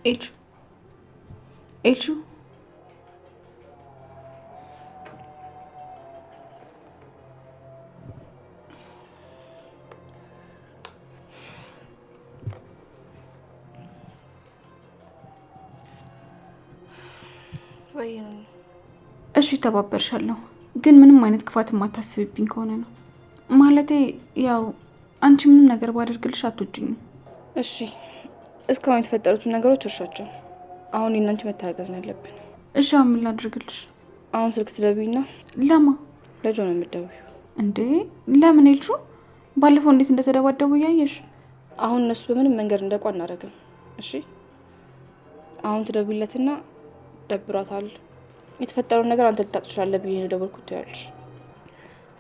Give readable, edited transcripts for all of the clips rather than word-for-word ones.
ኤልሹ ኤልሹ ወይ እሺ ተባበርሻለሁ፣ ግን ምንም አይነት ክፋት የማታስብብኝ ከሆነ ነው። ማለቴ ያው አንቺ ምንም ነገር ባደርግልሽ አትወጂኝም። እሺ እስካሁን የተፈጠሩትን ነገሮች እርሻቸው። አሁን እናንቺ መታገዝ ነው ያለብን። እሺ አሁን ምን ላድርግልሽ? አሁን ስልክ ትደውይና ለማ ለጆ ነው የምትደውይው። እንዴ ለምን ኤልሹ? ባለፈው እንዴት እንደተደባደቡ እያየሽ። አሁን እነሱ በምንም መንገድ እንደቋ አናደርግም። እሺ አሁን ትደውይለትና ደብሯታል፣ የተፈጠረውን ነገር አንተ ልታውቅ ትችላለህ ብዬ ነው የደወልኩት ትያለሽ።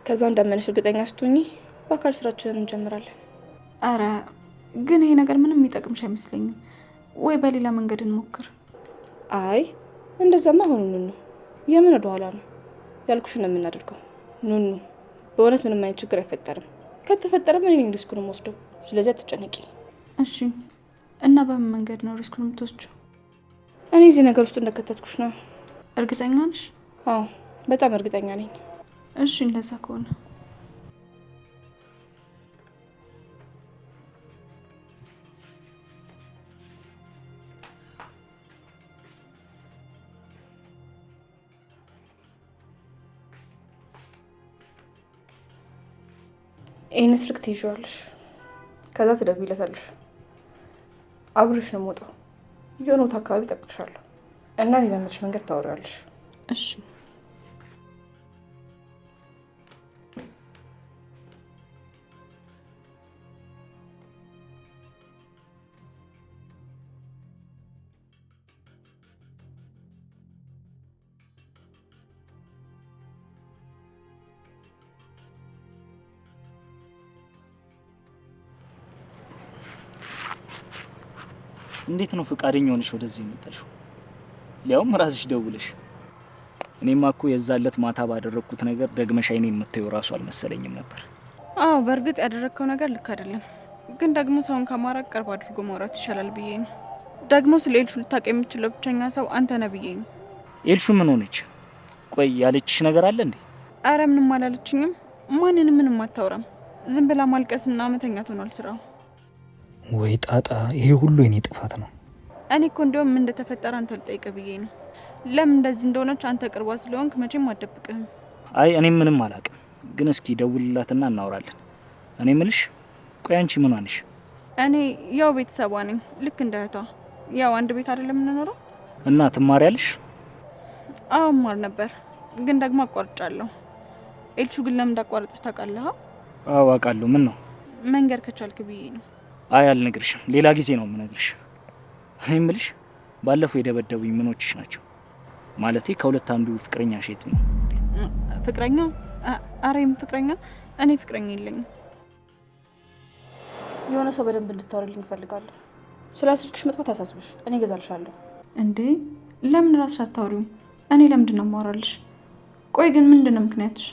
ከዛ እንዳመነሽ እርግጠኛ ስትሆኚ በአካል ስራችንን እንጀምራለን። አረ ግን ይሄ ነገር ምንም የሚጠቅምሽ አይመስለኝም። ወይ በሌላ መንገድ እንሞክር። አይ እንደዛማ አሁን ኑኑ የምን ወደ ኋላ ነው ያልኩሽን ነው የምናደርገው። ኑኑ በእውነት ምንም አይነት ችግር አይፈጠርም። ከተፈጠረ ምን እኔ ሪስኩን ወስደው፣ ስለዚህ አትጨነቂ። እሺ እና በምን መንገድ ነው ሪስኩን የምትወስጂው? እኔ እዚህ ነገር ውስጥ እንደከተትኩሽ ነው። እርግጠኛ ነሽ? አዎ በጣም እርግጠኛ ነኝ። እሺ እንደዛ ከሆነ ይህን ስልክ ትይዣዋለሽ፣ ከዛ ትደውይለታለሽ። አብሬሽ ነው የምወጣው። የሆነ ቦታ አካባቢ እጠብቅሻለሁ እና እኔ በምልሽ መንገድ ታወሪያለሽ። እሺ እንዴት ነው ፈቃደኛ ሆነሽ ወደዚህ የመጣሽው? ሊያውም ራስሽ ደውለሽ። እኔማ እኮ የዛለት ማታ ባደረኩት ነገር ደግመሽ አይኔን የምታየው ራሱ አልመሰለኝም ነበር። አዎ በእርግጥ ያደረግከው ነገር ልክ አይደለም፣ ግን ደግሞ ሰውን ከማራቅ ቅርብ አድርጎ ማውራት ይሻላል ብዬ ነው። ደግሞ ስለ ኤልሹ ልታውቅ የምችለው ብቸኛ ሰው አንተ ነህ ብዬ ነው። ኤልሹ ምን ሆነች? ቆይ ያለችሽ ነገር አለ እንዴ? አረ ምንም አላለችኝም። ማንንም ምንም አታውራም። ዝም ብላ ማልቀስና መተኛት ሆኗል ስራው። ወይ ጣጣ! ይሄ ሁሉ የኔ ጥፋት ነው። እኔ እኮ እንደውም ምን እንደተፈጠረ አንተ ልጠይቅ ብዬ ነው። ለምን እንደዚህ እንደሆነች አንተ ቅርቧ ስለሆንክ መቼም አትደብቅህም። አይ እኔም ምንም አላውቅም፣ ግን እስኪ ደውልላትና እናወራለን። እኔ ምልሽ ቆይ አንቺ ምን ሆነሽ? እኔ ያው ቤተሰቧ ነኝ፣ ልክ እንደ እህቷ። ያው አንድ ቤት አይደለም የምንኖረው። እና ትማሪያለሽ? አዎ ማር ነበር፣ ግን ደግሞ አቋርጫለሁ። ኤልሹ ግን ለምን እንዳቋረጠች ታውቃለህ? አዎ አውቃለሁ። ምን ነው? መንገድ ከቻልክ ብዬ ነው። አይ አልነግርሽም፣ ሌላ ጊዜ ነው የምነግርሽ። እኔ ምልሽ ባለፈው የደበደቡኝ ምኖችሽ ናቸው? ማለቴ ከሁለት አንዱ ፍቅረኛ ሼቱ ነው። ፍቅረኛ? አሬም ፍቅረኛ? እኔ ፍቅረኛ የለኝም። የሆነ ሰው በደንብ እንድታወሪልኝ እፈልጋለሁ። ስለ ስልክሽ መጥፋት አሳስብሽ፣ እኔ እገዛልሻለሁ። እንዴ ለምን ራስሽ አታወሪም? እኔ ለምንድን ነው የማወራልሽ? ቆይ ግን ምንድን ነው ምክንያትሽ?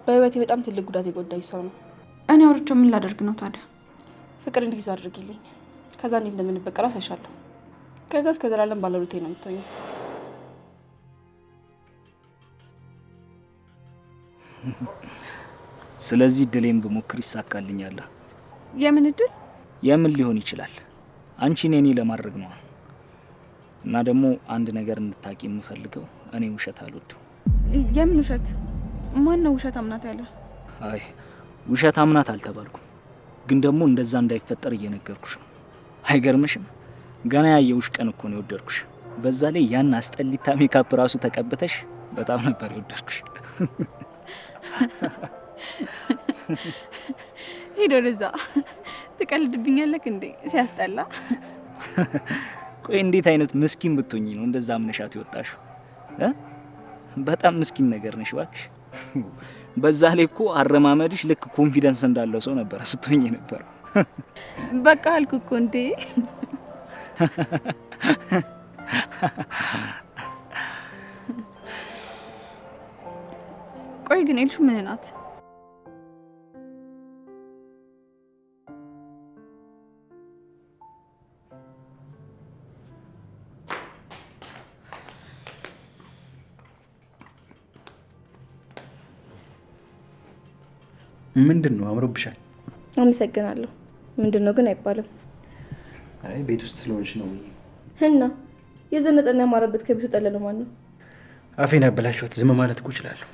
በህይወቴ በጣም ትልቅ ጉዳት የጎዳኝ ሰው ነው። እኔ አውርቼው ምን ላደርግ ነው ታዲያ? ፍቅር እንዲይዝ አድርጊልኝ። ከዛ እንዴት እንደምንበቀል አሳይሻለሁ። ከዛ እስከ ዘላለም ባለሩቴ ነው የምትሆኚው። ስለዚህ እድሌን ብሞክር ይሳካልኛል። የምን እድል? የምን ሊሆን ይችላል? አንቺን የኔ ለማድረግ ነው። እና ደግሞ አንድ ነገር እንድታቂ የምፈልገው እኔ ውሸት አልወድም። የምን ውሸት? ማን ነው ውሸት አምናት ያለ? አይ ውሸት አምናት አልተባልኩም፣ ግን ደግሞ እንደዛ እንዳይፈጠር እየነገርኩሽ ነው። አይገርምሽም? ገና ያየውሽ ቀን እኮ ነው የወደድኩሽ። በዛ ላይ ያን አስጠሊታ ሜካፕ ራሱ ተቀብተሽ በጣም ነበር የወደድኩሽ። ሄዶ ለዛ ትቀልድብኛለህ እንዴ? ሲያስጠላ። ቆይ እንዴት አይነት ምስኪን ብትሆኚ ነው እንደዛ አምነሻት ይወጣሽው? በጣም ምስኪን ነገር ነሽ እባክሽ። በዛ ላይ እኮ አረማመድሽ ልክ ኮንፊደንስ እንዳለው ሰው ነበር ስትሆኚ ነበር። በቃ አልኩ እኮ እንዴ። ቆይ ግን ኤልሹ ምን ናት? ምንድን ነው አምሮብሻል? አመሰግናለሁ። ምንድን ነው ግን አይባልም። አይ ቤት ውስጥ ስለሆንሽ ነው። እና የዘነጠና ያማረበት ከቤቱ ጠለለ ማን ነው? አፌን አበላሽሁት። ዝም ማለት እኮ እችላለሁ።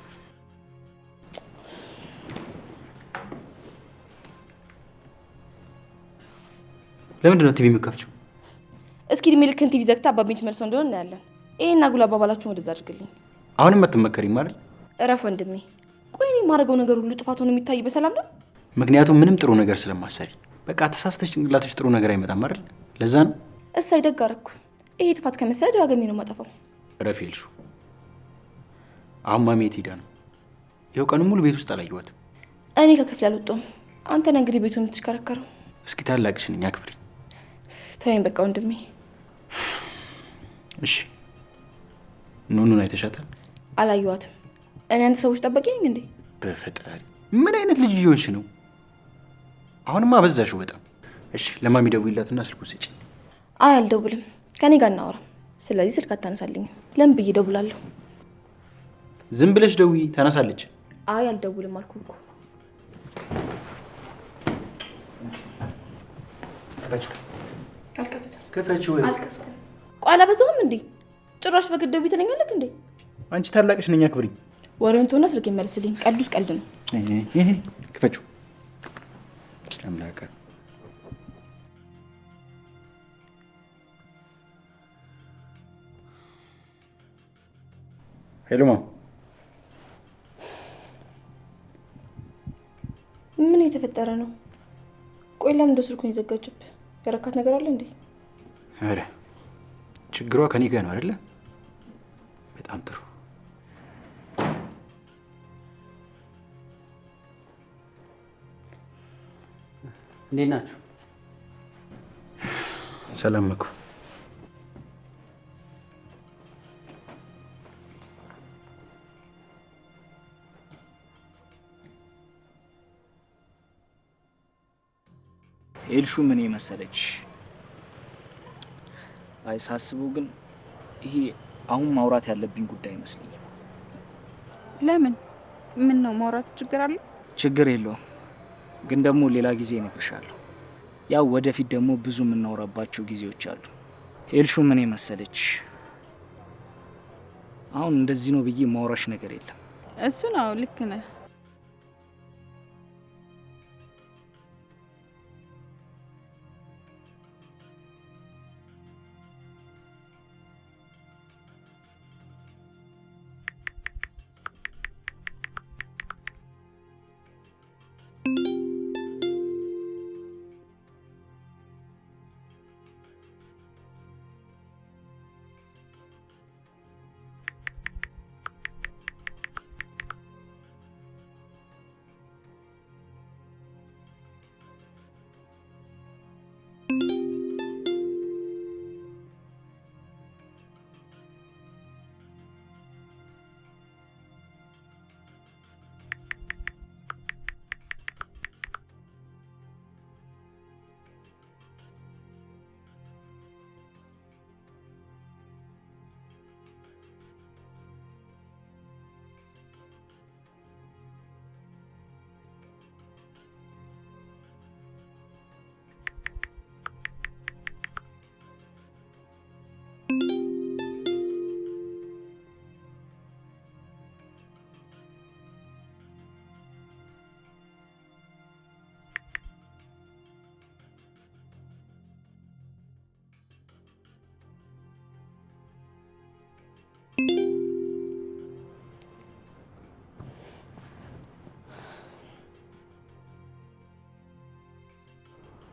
ለምንድን ነው ቲቪ የምከፍችው? እስኪ እድሜ ልክን ቲቪ ዘግታ አባቤን ትመልሰው እንደሆነ እናያለን። ይሄን አጉል አባባላችሁን ወደዛ አድርግልኝ። አሁንም አትመከሪም አይደል? እረፍ ወንድሜ። ቆይ እኔ የማደርገው ነገር ሁሉ ጥፋት ሆኖ የሚታይ በሰላም ነው? ምክንያቱም ምንም ጥሩ ነገር ስለማሰሪ። በቃ ተሳስተሽ ጭንቅላቶች ጥሩ ነገር አይመጣም አይደል? ለዛ ነው። እሳይ ደግ አደረኩ። ይሄ ጥፋት ከመሰለ ደጋግሜ ነው የማጠፋው። እረፍ ይልሹ። አሁን ማሚ የት ሄዳ ነው? ይኸው ቀኑን ሙሉ ቤት ውስጥ አላየኋትም። እኔ ከክፍል አልወጣሁም። አንተ ነህ እንግዲህ ቤቱን የምትሽከረከረው። እስኪ ታላቅሽ ነኝ አክብሪ። ተወኝ በቃ ወንድሜ። እሺ ኑኑን አይተሻታል? አላየኋትም። እኔ አንተ ሰዎች ጠባቂ ነኝ እንዴ? በፈጣሪ ምን አይነት ልጅ እየሆንሽ ነው? አሁንማ አበዛሽው በጣም። እሺ ለማሚ ደውይላትና ስልኩን ስጪ። አይ አልደውልም። ከኔ ጋር እናወራም። ስለዚህ ስልክ አታነሳልኝም። ለምን ብዬ እደውላለሁ? ዝም ብለሽ ደውይ፣ ታነሳለች። አይ አልደውልም አልኩህ እኮ። ክፈችው። አልከፍትም። ክፈችው። አልከፍትም። ቆይ አላበዛውም እንዴ? ጭራሽ በግደው ትለኛለህ እንዴ? አንቺ ታላቅሽ ነኝ አክብሪ። ወሬውን ተውና ስልክ ይመልስልኝ። ቀልዱስ ቀልድ ነው። ክፈችው። አምላካ ሄሎ ማም። ምን የተፈጠረ ነው? ቆይ ለምን እንደው ስልኩን የዘጋችብህ? ያረካት ነገር አለ እንዴ? አረ ችግሯ ከኔ ጋር ነው አይደለ? በጣም ጥሩ። እንዴት ናችሁ? ሰላም እኮ። ኤልሹ ምን መሰለች? አይ ሳስበው ግን ይሄ አሁን ማውራት ያለብኝ ጉዳይ ይመስለኛል። ለምን? ምን ነው ማውራት ችግር አለ? ችግር የለውም፣ ግን ደግሞ ሌላ ጊዜ እነግርሻለሁ። ያው ወደፊት ደግሞ ብዙ የምናወራባቸው ጊዜዎች አሉ። ኤልሹ ምን መሰለች? አሁን እንደዚህ ነው ብዬ ማውራሽ ነገር የለም። እሱ ነው ልክ ነህ።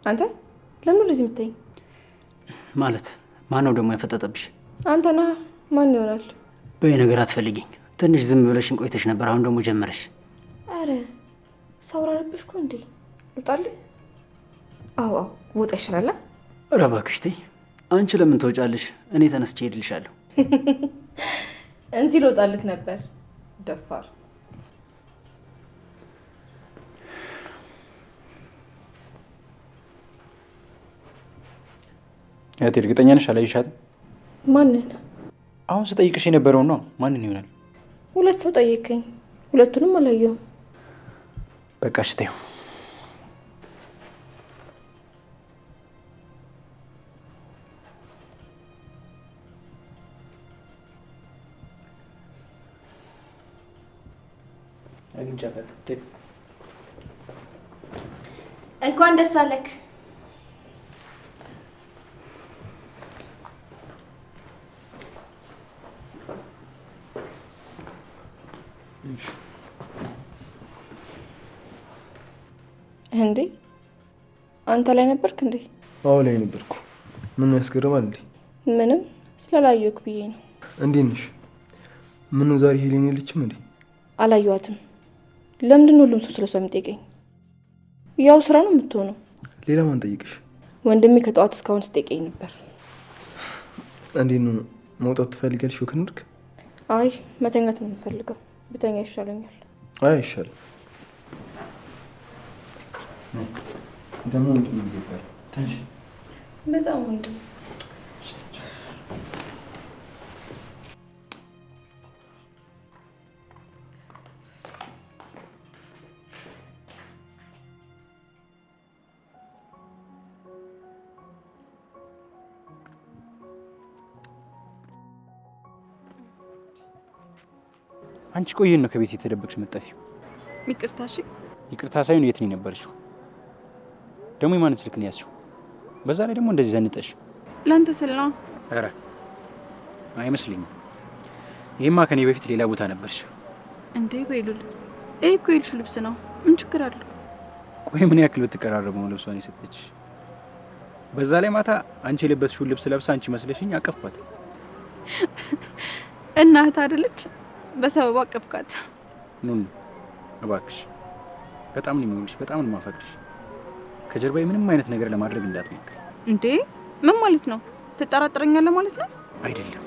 አንተ ለምን እንደዚህ የምታይኝ? ማለት ማን ነው ደግሞ ያፈጠጠብሽ? አንተና ማን ይሆናል? በይ ነገር አትፈልጊኝ። ትንሽ ዝም ብለሽን ቆይተሽ ነበር፣ አሁን ደግሞ ጀመረሽ። አረ ሳውራረብሽኩ እንዴ? ልውጣልህ? አዎ ወጣ ይሻላል። ኧረ እባክሽ ተይ። አንቺ ለምን ትወጫለሽ? እኔ ተነስቼ ሄድልሻለሁ እንጂ ልወጣልህ ነበር። ደፋር። እህቴ እርግጠኛ ነሽ አላየሻትም? ማንን? አሁን ስጠይቅሽ የነበረው ነው። ማንን ይሆናል? ሁለት ሰው ጠየቀኝ፣ ሁለቱንም አላየሁም። በቃ እሺ ተይው። እንኳን ደስ አለክ። እንዴ አንተ ላይ ነበርክ እንዴ? አዎ ላይ ነበርኩ። ምን ያስገርማል እንዴ? ምንም ስላላየሁክ ብዬ ነው። እንዴት ነሽ? ምን ነው ዛሬ ሄሌን የለችም እንዴ? አላየኋትም። ለምንድን ነው ሁሉም ሰው ስለሷ የሚጠይቀኝ? ያው ስራ ነው የምትሆነው። ሌላ ማን ጠይቅሽ? ወንድሜ ከጠዋት እስካሁን ስጠይቀኝ ነበር። እንዴት ነው መውጣት ትፈልጋለሽ? ወክ እንድርግ? አይ መተኛት ነው የምፈልገው። ብተኛ ይሻለኛል። አይ አይሻልም። ደግሞ ወንድም ይገባል። ትንሽ በጣም ወንድም አንቺ ቆየን ነው ከቤት የተደበቅሽ መጣፊው? ይቅርታ። እሺ ይቅርታ ሳይሆን የት ነው የነበርሽው? ደግሞ የማን ስልክ ነው ያዝሽው? በዛ ላይ ደግሞ እንደዚህ ዘንጠሽ። ላንተ ስል ነው። ኧረ አይመስልኝም። ይሄማ ከኔ በፊት ሌላ ቦታ ነበርሽ እንዴ? በይሉል ይሄ እኮ የልሹ ልብስ ነው። ምን ችግር አለው? ቆይ ምን ያክል ብትቀራረቡ ነው ልብሷን የሰጠችሽ? በዛ ላይ ማታ አንቺ የለበስሽውን ልብስ ለብሳ አንቺ መስለሽኝ አቀፍኳት። እናት አይደለች? በሰበብ አቀፍካት። ኑኑ እባክሽ፣ በጣም ነው የሚወድሽ፣ በጣም ነው የማፈቅርሽ። ከጀርባዬ ምንም አይነት ነገር ለማድረግ እንዳትሞክሪ። እንዴ ምን ማለት ነው? ትጠራጥረኛለህ ማለት ነው? አይደለም፣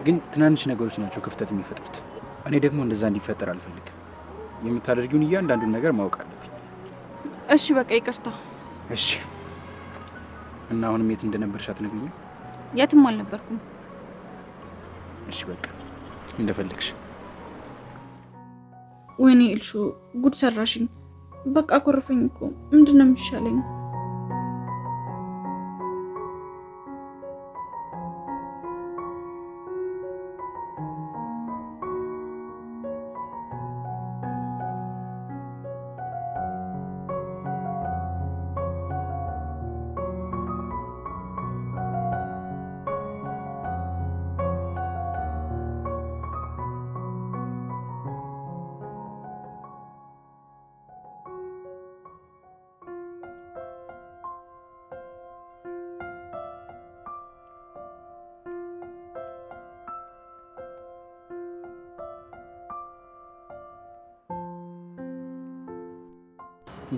ግን ትናንሽ ነገሮች ናቸው ክፍተት የሚፈጥሩት። እኔ ደግሞ እንደዛ እንዲፈጠር አልፈልግም። የምታደርጊውን እያንዳንዱን ነገር ማወቅ አለብኝ። እሺ በቃ ይቅርታ። እሺ። እና አሁንም የት እንደነበርሽ አትነግሪኝም? የትም አልነበርኩም። እሺ በቃ እንደፈለግሽ። ወይኔ እልሹ ጉድ ሰራሽኝ። በቃ ኮረፈኝ እኮ። ምንድን ነው የሚሻለኝ?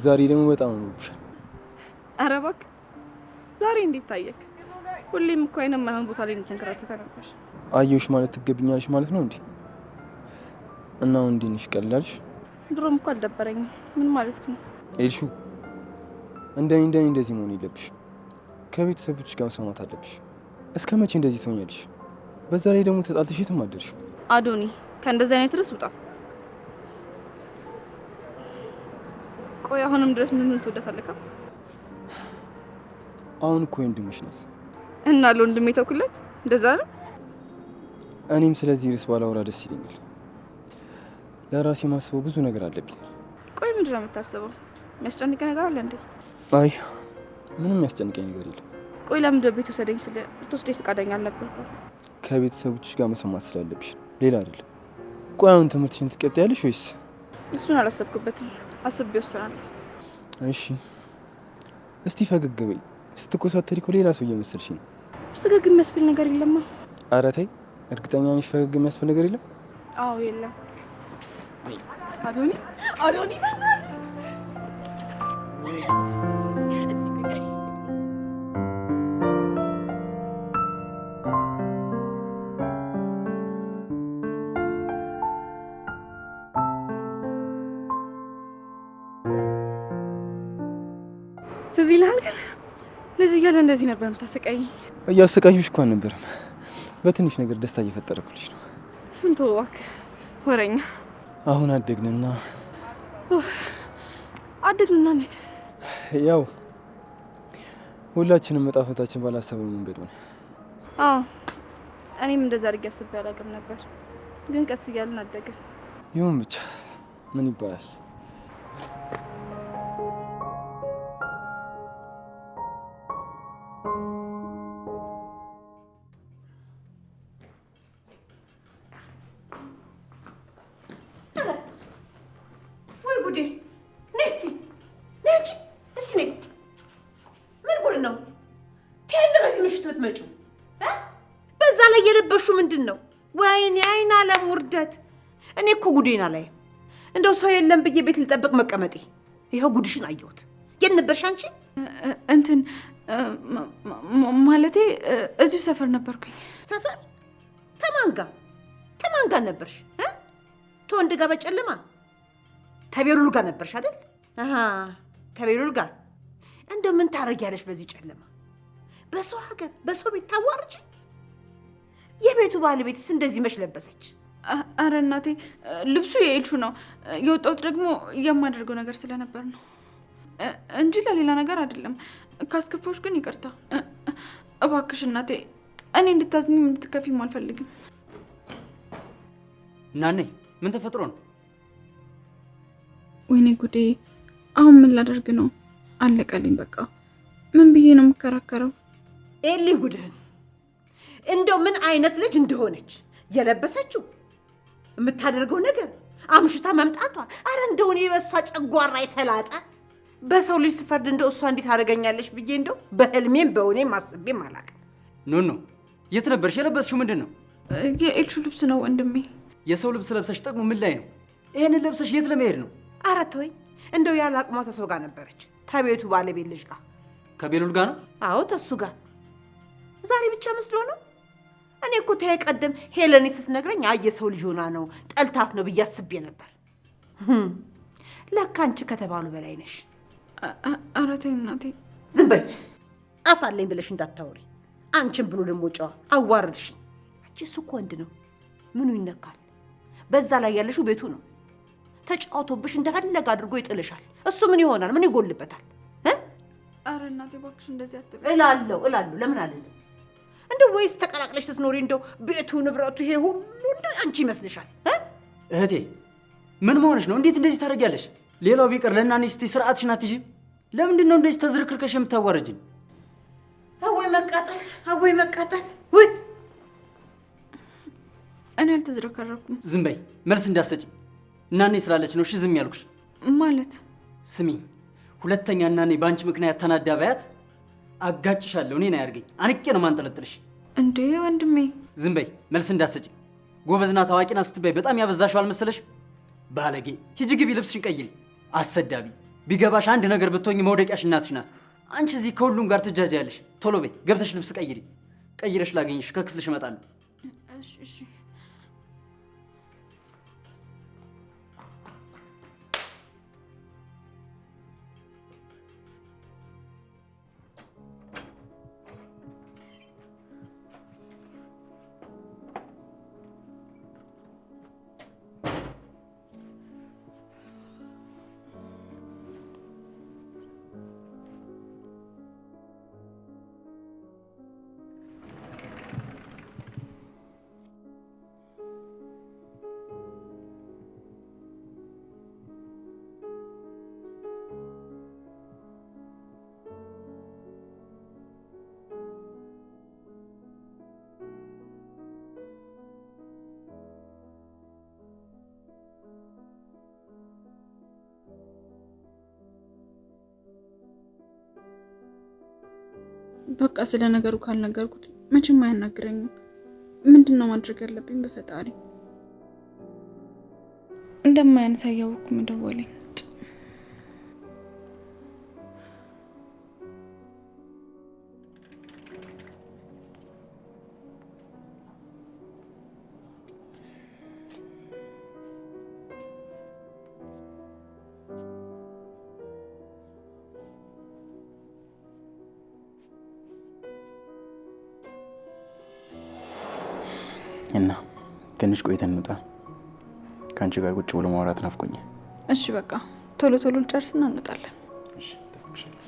ዛሬ ደግሞ በጣም አምሮብሻል። ኧረ እባክህ ዛሬ እንዴት ታየክ? ሁሌም እኮ አይነ ማይሆን ቦታ ላይ እንተንከራተተ ነበር። አየሁሽ ማለት ትገብኛለሽ ማለት ነው እንዴ? እና እንዴ ነሽ? ቀላልሽ? ድሮም እኮ አልደበረኝም። ምን ማለት ነው? ኤልሹ እንደኔ እንደዚህ መሆን የለብሽ። ከቤተሰቦች ጋር መስማማት አለብሽ። እስከ መቼ እንደዚህ ትሆኛለሽ? በዛ ላይ ደግሞ ተጣልተሽ የትም አደርሽ። አዶኒ ከእንደዚህ አይነት ድረስ ውጣ። ቆይ አሁንም ድረስ ምን ትወዳታለህ? አሁን እኮ ወንድምሽ ናት እና ለወንድሜ ተውክለት። እንደዛ ነው። እኔም ስለዚህ ርዕስ ባላወራ ደስ ይለኛል። ለራሴ ማስበው ብዙ ነገር አለብኝ። ቆይ ምንድን ነው የምታስበው? የሚያስጨንቅ ነገር አለ እንዴ? አይ ምንም የሚያስጨንቀኝ ነገር የለም። ቆይ ለምን ወደ ቤት ወሰደኝ ስለ ልትወስደኝ ፈቃደኛ አልነበርኩም? ከቤተሰቦችሽ ጋር መስማማት ስላለብሽ ሌላ አይደለም። ቆይ አሁን ትምህርትሽን ትቀጥያለሽ ወይስ? እሱን አላሰብኩበትም። አስቤ ወስናለሁ። እሺ እስቲ ፈገግ በይ። ስትኮሳተሪ እኮ ሌላ ሰው እየመሰልሽ ነው። ፈገግ የሚያስብል ነገር የለማ። ኧረ ተይ፣ እርግጠኛ ነሽ ፈገግ የሚያስብል ነገር የለም? አዎ የለም። አዶኒ አዶኒ ትዝ ይልሃል ግን ልጅ እያለ እንደዚህ ነበር የምታሰቃይኝ። እያሰቃዩሽ እኮ አልነበረም። በትንሽ ነገር ደስታ እየፈጠረኩልሽ ነው። እሱን ተወው እባክህ ወሬኛ። አሁን አደግንና አድግልና መድ ያው ሁላችንም መጣፈታችን ባላሰበው መንገድ ሆነ። አዎ እኔም እንደዛ አድርጌ አስቤ አላውቅም ነበር፣ ግን ቀስ እያልን አደግን። ይሁን ብቻ ምን ይባላል። ወይ ጉዴ! ነስቲ ነጭ እስቲ ነኝ። ምን ጉድ ነው ትያለ በዚህ ምሽት ብትመጪው? በዛ ላይ የለበሹ ምንድን ነው? ወይኔ አይና ለውርደት! እኔ እኮ ጉዴና ላይ እንደው ሰው የለም ብዬ ቤት ልጠብቅ መቀመጤ ይኸው ጉድሽን አየሁት። የት ነበርሽ አንቺ? እንትን ማለቴ እዚሁ ሰፈር ነበርኩኝ። ሰፈር? ከማን ጋር ነበርሽ? ተወንድ ጋር በጨለማ ተቤሉል ጋር ነበርሽ አይደል? አሃ ተቤሉል ጋር። እንደው ምን ታረጊያለሽ በዚህ ጨለማ? በሰው ሀገር በሰው ቤት ታዋርጂ? የቤቱ ባለቤትስ እንደዚህ መች ለበሰች? አረ እናቴ ልብሱ የኤልሹ ነው። የወጣሁት ደግሞ የማደርገው ነገር ስለነበር ነው እንጂ ለሌላ ነገር አይደለም። ካስከፋሽ ግን ይቅርታ እባክሽ እናቴ። እኔ እንድታዝኝም እንድትከፊም አልፈልግም። ናኔ ምን ተፈጥሮ ነው? ወይኔ ጉዴ! አሁን ምን ላደርግ ነው? አለቀልኝ በቃ። ምን ብዬ ነው የምከራከረው? ኤሊ ጉድህን! እንደው ምን አይነት ልጅ እንደሆነች የለበሰችው የምታደርገው ነገር አምሽታ መምጣቷ። አረ እንደሆነ የበሷ ጨጓራ የተላጠ በሰው ልጅ ስፈርድ እንደው እሷ እንዴት አደርገኛለች ብዬ እንደው በህልሜም በእውኔም አስቤም አላውቅም። ኖ የት ነበርሽ? የለበስሽው ምንድን ነው? የኤልሹ ልብስ ነው ወንድሜ። የሰው ልብስ ለብሰሽ ጥቅሙ ምን ላይ ነው? ይሄንን ለብሰሽ የት ለመሄድ ነው? አረ ተወኝ። እንደው ያለ አቅሟ ተሰው ጋር ነበረች፣ ተቤቱ ባለቤት ልጅ ጋር። ከቤሉል ጋር ነው? አዎ ተሱ ጋር። ዛሬ ብቻ መስሎ ነው? እኔ እኮ ተይ ቀደም ሄለኔ ስትነግረኝ የሰው ልጅ ሆና ነው ጠልታት ነው ብዬ አስቤ ነበር። ለካ አንቺ ከተባሉ በላይ ነሽ። ኧረ ተይ እናቴ። ዝም በይ። አፍ አለኝ ብለሽ እንዳታወሪ። አንቺን ብሎ ደግሞ ጨዋ አዋረድሽኝ። አንቺ እሱ እኮ ወንድ ነው፣ ምኑ ይነካል? በዛ ላይ ያለሽው ቤቱ ነው። ተጫውቶብሽ እንደፈለገ አድርጎ ይጥልሻል። እሱ ምን ይሆናል? ምን ይጎልበታል? ኧረ እናቴ እባክሽ እንደዚህ አትበይ። እላለሁ ለምን አልልም? እንደው ወይስ ተቀላቅለሽ ስትኖሪ እንደው ቤቱ ንብረቱ ይሄ ሁሉ እንደ አንቺ ይመስልሻል? እህቴ ምን መሆንሽ ነው? እንዴት እንደዚህ ታደርጊያለሽ? ሌላው ቢቀር ለእናንተ እስቲ ስርዓትሽን አትይዥም? ለምንድን ነው እንደዚህ ተዝርክርከሽ የምታዋረጅኝ? አወይ መቃጠል! ወይ እኔ አልተዝረከረኩም። ዝም በይ፣ መልስ እንዳትሰጪ። እናኔ ስላለች ነው እሺ ዝም ያልኩሽ። ማለት ስሚኝ፣ ሁለተኛ እናኔ በአንቺ ምክንያት ተናዳ ባያት አጋጭሻለሁ። እኔን አያርገኝ፣ አንቄ ነው ማንጠለጥልሽ። እንዴ ወንድሜ! ዝም በይ፣ መልስ እንዳትሰጪ። ጎበዝና ታዋቂና ስትበይ በጣም ያበዛሽው አልመሰለሽ? ባለጌ! ሂጂ ግቢ፣ ልብስሽን ቀይሪ። አሰዳቢ! ቢገባሽ አንድ ነገር ብትሆኝ መውደቂያሽ እናትሽ ናት። አንቺ እዚህ ከሁሉም ጋር ትጃጃያለሽ። ቶሎ በይ፣ ገብተሽ ልብስ ቀይሪ። ቀይረሽ ላገኝሽ ከክፍልሽ እመጣለሁ። እሺ። በቃ ስለ ነገሩ ካልነገርኩት መቼም አያናግረኝም። ምንድነው ማድረግ ያለብኝ? በፈጣሪ እንደማያነሳ እያወቅኩ መደወለኝ። እና ትንሽ ቆይተን እንውጣ። ከአንቺ ጋር ቁጭ ብሎ ማውራት ናፍቆኛል። እሺ በቃ ቶሎ ቶሎ ልጨርስና እንወጣለን። እሺ ተፈቅሻለሁ።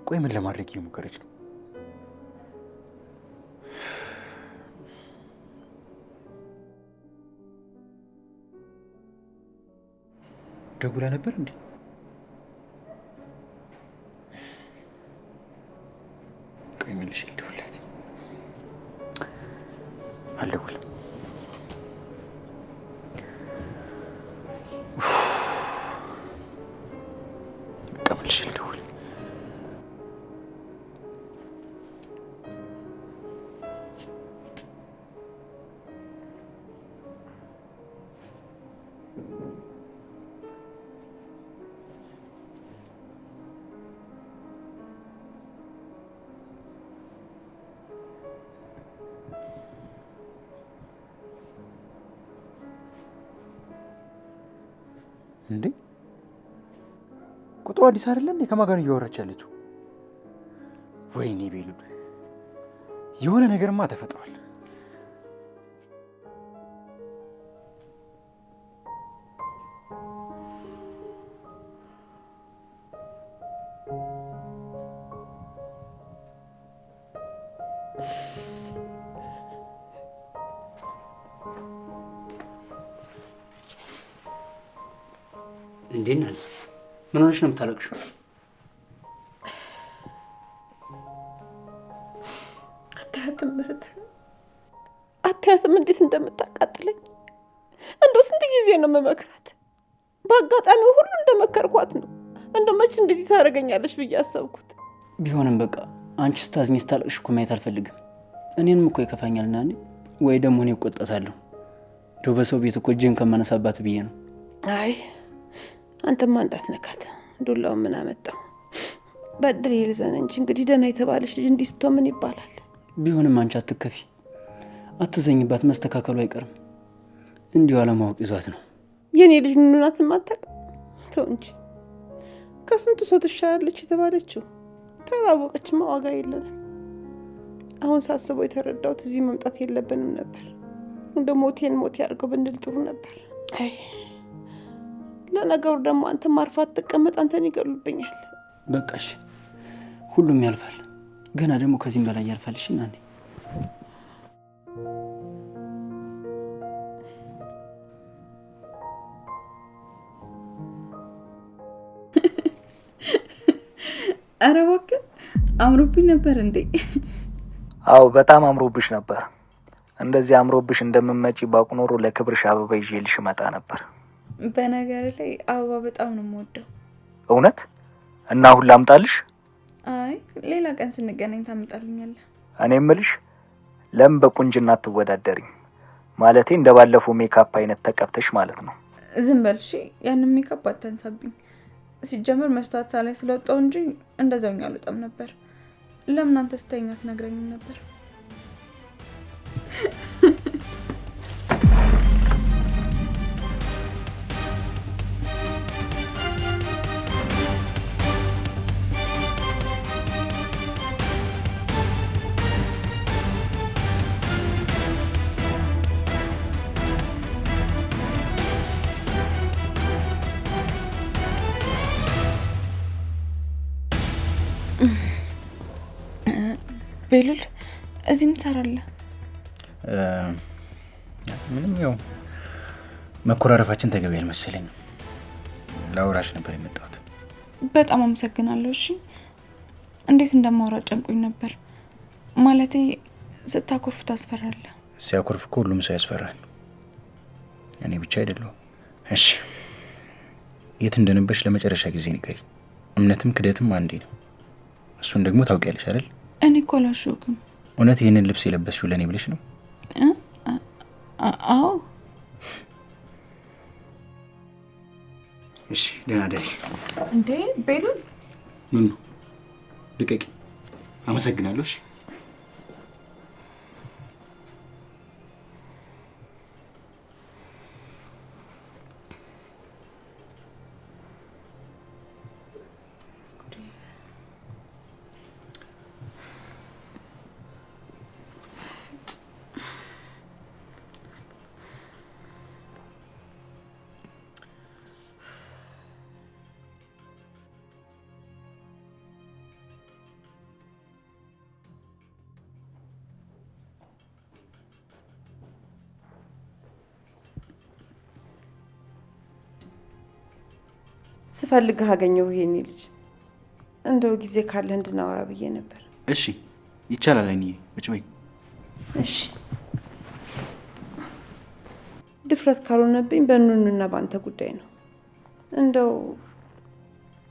ቆይ ምን ለማድረግ እየሞከረች ነው? ደውላ ነበር እንዴ? ቆይ መልሼ ልደውልላት። አልደውልም። በቃ መልሼ ልደውል። እንዴ ቁጥሩ አዲስ አይደለ እንዴ? ከማን ጋር ነው እያወራች ያለችው? ወይኔ ቤሉል፣ የሆነ ነገርማ ተፈጥሯል። እንዴት ነህ? ምን ሆነሽ ነው የምታለቅሽው? አታያትም እህት? አታያትም እንዴት እንደምታቃጥለኝ? እንደው ስንት ጊዜ ነው የምመክራት? በአጋጣሚው ሁሉ እንደመከርኳት ነው። እንደው መች እንደዚህ ታደርገኛለች ብዬ አሰብኩት። ቢሆንም በቃ አንቺ ስታዝኝ ስታለቅሽ እኮ ማየት አልፈልግም። እኔንም እኮ ይከፋኛልና ወይ ደግሞ እኔ እቆጣታለሁ። እንደው በሰው ቤት እኮ እጅን ከማነሳባት ብዬ ነው። አይ አንተማ እንዳትነካት። ዱላው ምን አመጣው? በድል ይልዘን እንጂ እንግዲህ ደህና የተባለች ልጅ እንዲህ ስትሆን ምን ይባላል? ቢሆንም አንቺ አትከፊ፣ አትዘኝባት፣ መስተካከሉ አይቀርም። እንዲሁ አለማወቅ ይዟት ነው። የኔ ልጅ ኑናትን ማታውቅ ተው እንጂ ከስንቱ ሰው ትሻላለች የተባለችው። ተራወቀችማ ዋጋ የለንም። አሁን ሳስበው የተረዳሁት እዚህ መምጣት የለብንም ነበር። እንደ ሞቴን ሞቴ አድርገው ብንል ጥሩ ነበር። አይ ለነገሩ ደግሞ አንተ ማርፋት ተቀመጥ፣ አንተን ይገሉብኛል። በቃሽ፣ ሁሉም ያልፋል። ገና ደግሞ ከዚህም በላይ ያልፋል። እሺ ናኒ፣ ኧረ እባክህ አምሮብኝ ነበር እንዴ? አዎ በጣም አምሮብሽ ነበር። እንደዚህ አምሮብሽ እንደምመጪ ባውቅ ኖሮ ለክብርሽ አበባ ይዤልሽ እመጣ ነበር። በነገር ላይ አበባ በጣም ነው የምወደው። እውነት? እና አሁን ላምጣልሽ? አይ ሌላ ቀን ስንገናኝ ታመጣልኛለህ። እኔ እምልሽ ለምን በቁንጅና አትወዳደሪም? ማለቴ እንደባለፈው ሜካፕ አይነት ተቀብተሽ ማለት ነው። ዝም በል እሺ። ያንን ሜካፕ አታንሳብኝ። ሲጀምር መስታወት ላይ ስለወጣው እንጂ እንደዛውኛ አልወጣም ነበር። ለምን አንተ ስተኛ ትነግረኝም ነበር? ቤሉል እዚህ ምን ትሰራለህ? ምንም ያው መኮራረፋችን ተገቢ አልመሰለኝም። ላውራሽ ነበር የመጣሁት። በጣም አመሰግናለሁ። እሺ እንዴት እንደማወራ ጨንቆኝ ነበር። ማለቴ ስታኮርፍ ታስፈራለህ። ሲያኮርፍ እኮ ሁሉም ሰው ያስፈራል፣ እኔ ብቻ አይደለሁም። እሺ የት እንደነበርሽ ለመጨረሻ ጊዜ ንገሪኝ። እምነትም ክደትም አንዴ ነው። እሱን ደግሞ ታውቂያለሽ አይደል? እኔ እኮ አላሸውክም። እውነት ይህንን ልብስ የለበስሽው ለእኔ ብለሽ ነው? አዎ። እሺ ደህና ደሪ። እንዴ ቤሉል ምን ነው? ልቀቂ። አመሰግናለሁ። እሺ ስፈልግህ አገኘሁ። የኔ ልጅ እንደው ጊዜ ካለ እንድናወራ ብዬ ነበር። እሺ ይቻላል። አይንዬ ቁጭ በይ። እሺ ድፍረት ካልሆነብኝ በኑኑና በአንተ ጉዳይ ነው። እንደው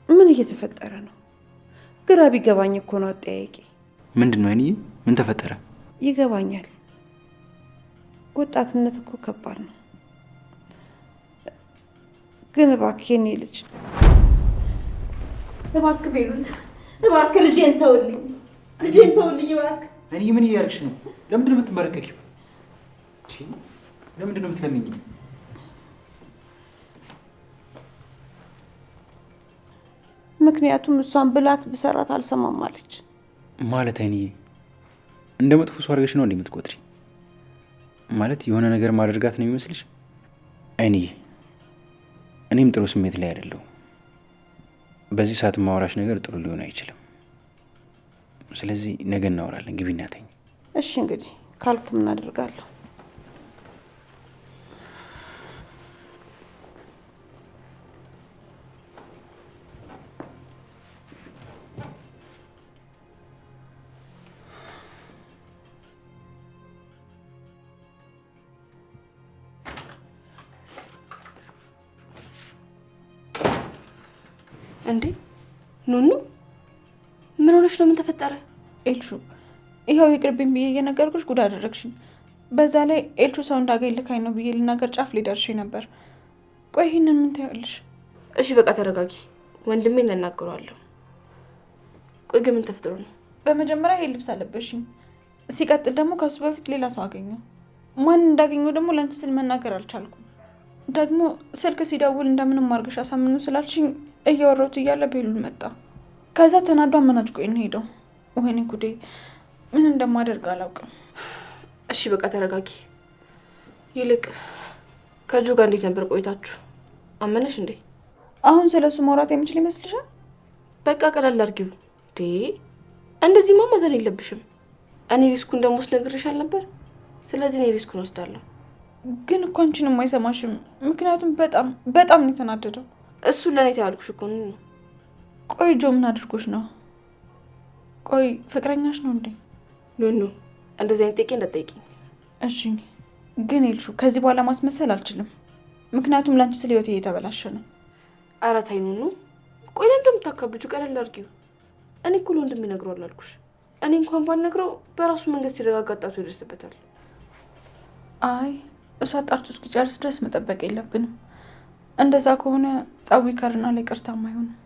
ምን እየተፈጠረ ነው? ግራ ቢገባኝ እኮ ነው አጠያቂ። ምንድን ነው አይንዬ? ምን ተፈጠረ? ይገባኛል። ወጣትነት እኮ ከባድ ነው። ግን እባክህ የኔ ልጅ እባክህ ቤሉል፣ እባክህ ልጄን ተውልኝ፣ ልጄን ተውልኝ እባክህ። አይንዬ ምን እያደረግሽ ነው? ለምንድን ነው የምትንበረከኪው? ለምንድን ነው የምትለምኚኝ? ምክንያቱም እሷን ብላት ብሰራት አልሰማም አለች። ማለት አይንዬ እንደ መጥፎ ሰው አድርገሽ ነው እንዴ የምትቆጥሪ? ማለት የሆነ ነገር ማድረጋት ነው የሚመስልሽ? አይንዬ እኔም ጥሩ ስሜት ላይ አይደለሁም። በዚህ ሰዓት ማውራሽ ነገር ጥሩ ሊሆን አይችልም። ስለዚህ ነገ እናወራለን። ግቢና ተኝ። እሺ እንግዲህ ካልክ ምን አደርጋለሁ? እንዴ ኑኑ ምን ሆነሽ ነው? ምን ተፈጠረ? ኤልሹ ይኸው ይቅርብኝ ብዬ እየነገርኩሽ ጉድ አደረግሽኝ። በዛ ላይ ኤልሹ ሰው እንዳገኝ ልካኝ ነው ብዬ ልናገር ጫፍ ሊደርሽ ነበር። ቆይ ይህንን ምን ታያለሽ? እሺ በቃ ተረጋጊ፣ ወንድሜን እናገረዋለሁ። ቆይ ግን ምን ተፈጥሮ ነው? በመጀመሪያ ይሄ ልብስ አለበሽኝ፣ ሲቀጥል ደግሞ ከሱ በፊት ሌላ ሰው አገኘው። ማን እንዳገኘው ደግሞ ለአንቺ ስል መናገር አልቻልኩም። ደግሞ ስልክ ሲደውል እንደምንም አድርገሽ አሳምኑ ስላልሽኝ እያወራሁት እያለ ቤሉል መጣ። ከዛ ተናዷ አመናጭቆኝ ነው ሄደው። ወይኔ ጉዴ፣ ምን እንደማደርግ አላውቅም። እሺ በቃ ተረጋጊ። ይልቅ ከጁ ጋር እንዴት ነበር ቆይታችሁ? አመነሽ እንዴ? አሁን ስለሱ ማውራት የምችል ይመስልሻል? በቃ ቀላል አድርጊው። እንደዚህማ ማዘን የለብሽም። እኔ ሪስኩን ደግሞ ስነግርሻል ነበር። ስለዚህ እኔ ሪስኩን ወስዳለሁ። ግን እኮ አንቺንም አይሰማሽም። ምክንያቱም በጣም ነው የተናደደው። እሱን ለእኔ ታያልኩሽ እኮ ነው። ቆይ ጆ ምን አድርጎሽ ነው? ቆይ ፍቅረኛሽ ነው እንዴ? ኖ እንደዚህ አይነት ጥያቄ እንዳትጠይቂኝ እሺ። ግን ኤልሹ ከዚህ በኋላ ማስመሰል አልችልም። ምክንያቱም ለአንቺ ስለ ህይወቴ እየተበላሸ ነው። ኧረ ተይ ኑኑ። ቆይ ለምን እንደምታካብጁ ቀለል አድርጊው። እኔ እኮ ለወንድሜ እነግረዋለሁ አልኩሽ። እኔ እንኳን ባልነግረው በራሱ መንገድ ሲረጋጋ ጣቱ ይደርስበታል። አይ እሷ አጣርቶ እስኪጨርስ ድረስ መጠበቅ የለብንም። እንደዛ ከሆነ ጸዊ ከርና ላይ ቅርታም አይሆንም።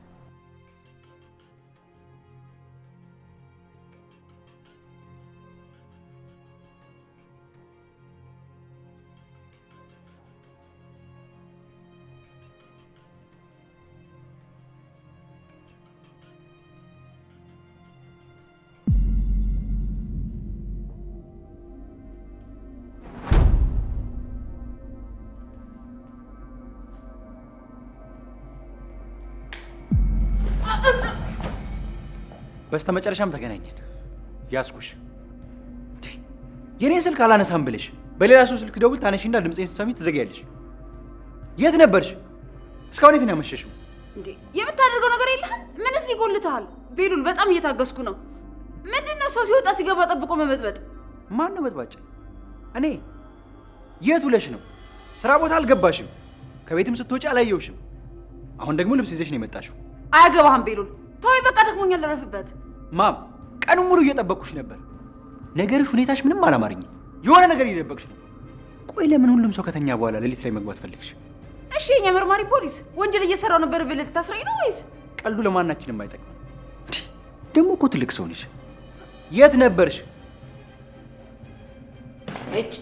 በስተመጨረሻም ተገናኘን። ያስኩሽ የኔ ስልክ አላነሳም ብለሽ በሌላ ሰው ስልክ ደውል ታነሺና ድምጼን ስትሰሚ ትዘጊያለሽ። የት ነበርሽ? እስካሁን የት ነው ያመሸሽው? እንዴ የምታደርገው ነገር የለህም? ምን እዚህ ይጎልታል? ቤሉል በጣም እየታገስኩ ነው። ምንድነው ሰው ሲወጣ ሲገባ ጠብቆ መበጥበጥ? ማን ነው በጥባጭ? እኔ። የት ውለሽ ነው? ስራ ቦታ አልገባሽም። ከቤትም ስትወጪ አላየውሽም። አሁን ደግሞ ልብስ ይዘሽ ነው የመጣሽው። አያገባህም ቤሉል። ተወይ በቃ ደክሞኛል፣ ልረፍበት። ማም ቀኑን ሙሉ እየጠበቅኩሽ ነበር። ነገርሽ፣ ሁኔታሽ ምንም አላማረኝም። የሆነ ነገር እየደበቅሽ ነው። ቆይ ለምን ሁሉም ሰው ከተኛ በኋላ ሌሊት ላይ መግባት ፈልግሽ? እሺ የኛ መርማሪ ፖሊስ ወንጀል እየሰራው ነበር ብለህ ልታስረኝ ነው ወይስ? ቀልዱ ለማናችንም አይጠቅም። ደግሞ እኮ ትልቅ ሰው ነሽ። የት ነበርሽ? እጭ